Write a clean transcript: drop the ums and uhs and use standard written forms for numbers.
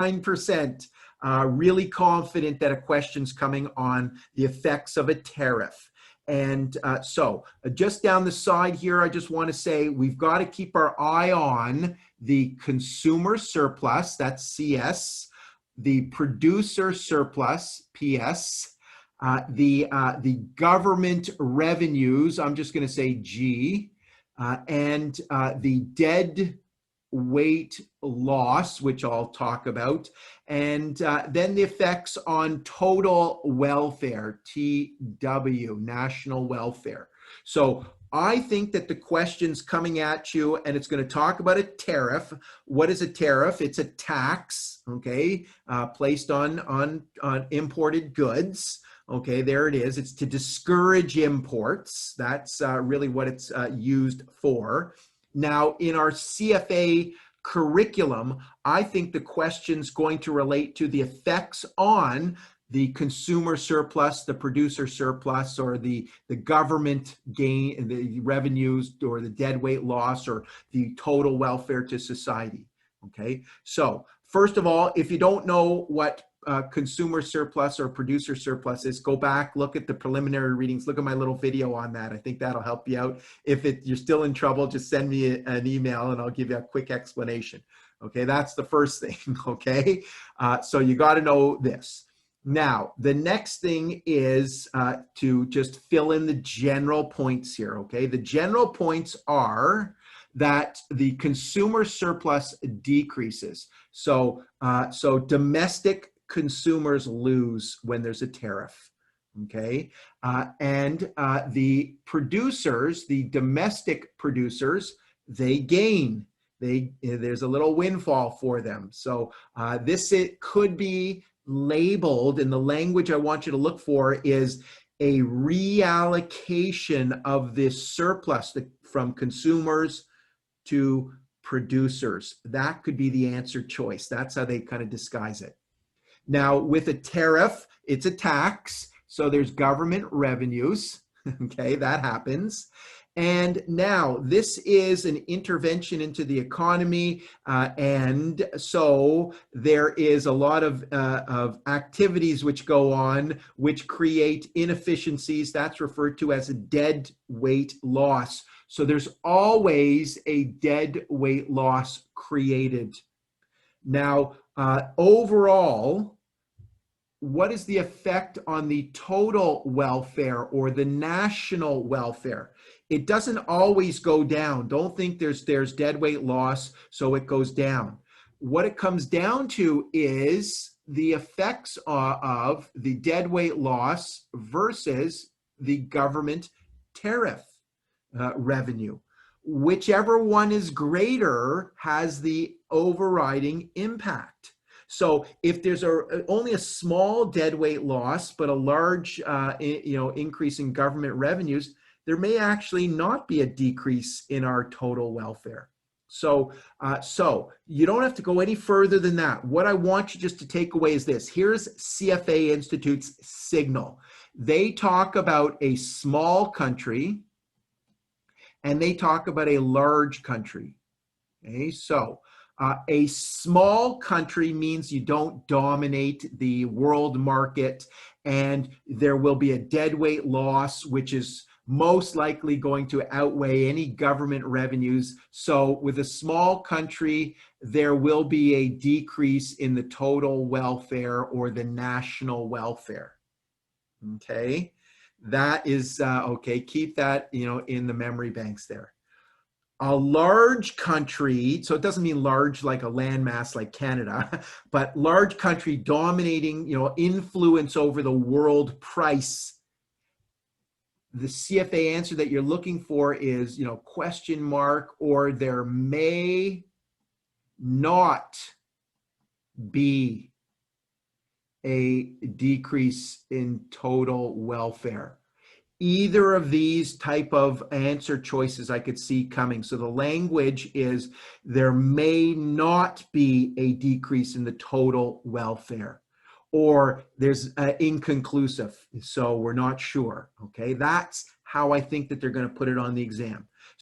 99%. Really confident that a question's coming on the effects of a tariff. And so just down the side here, I just want to say we've got to keep our eye on the consumer surplus, that's CS, the producer surplus, PS, the government revenues, I'm just going to say G, and the dead weight loss, which I'll talk about, and then the effects on total welfare, TW, national welfare. So I think that the question's coming at you, and it's going to talk about a tariff. What is a tariff? It's a tax, okay, placed on imported goods. Okay, there it is. It's to discourage imports. That's really what it's used for. Now, in our CFA curriculum, I think the question's going to relate to the effects on the consumer surplus, the producer surplus, or the government gain, the revenues, or the deadweight loss, or the total welfare to society. Okay, so first of all, if you don't know what consumer surplus or producer surplus is, go back, look at the preliminary readings, look at my little video on that. I think that'll help you out. If you're still in trouble, just send me an email and I'll give you a quick explanation. Okay, that's the first thing. Okay, so you got to know this. Now, the next thing is to just fill in the general points here. Okay, the general points are that the consumer surplus decreases. So, domestic consumers lose when there's a tariff, okay? And the producers, the domestic producers, they gain. There's a little windfall for them. So it could be labeled, and the language I want you to look for is a reallocation of this surplus from consumers to producers. That could be the answer choice. That's how they kind of disguise it. Now, with a tariff, it's a tax, so there's government revenues, okay, that happens. And now, this is an intervention into the economy, and so there is a lot of activities which go on, which create inefficiencies. That's referred to as a dead weight loss. So there's always a dead weight loss created. Now, overall, what is the effect on the total welfare or the national welfare? It doesn't always go down. Don't think there's dead weight loss, so it goes down. What it comes down to is the effects of the dead weight loss versus the government tariff revenue. Whichever one is greater has the overriding impact. So if there's only a small deadweight loss, but a large increase in government revenues, there may actually not be a decrease in our total welfare. So you don't have to go any further than that. What I want you just to take away is this. Here's CFA Institute's signal. They talk about a small country and they talk about a large country. Okay, so a small country means you don't dominate the world market, and there will be a deadweight loss, which is most likely going to outweigh any government revenues. So with a small country, there will be a decrease in the total welfare or the national welfare. Okay, that is okay. Keep that in the memory banks there. A large country, so it doesn't mean large like a landmass like Canada, but large country dominating, influence over the world price. The CFA answer that you're looking for is, question mark, or there may not be a decrease in total welfare. Either of these type of answer choices I could see coming. So the language is there may not be a decrease in the total welfare, or there's inconclusive, so we're not sure. Okay, that's how I think that they're going to put it on the exam.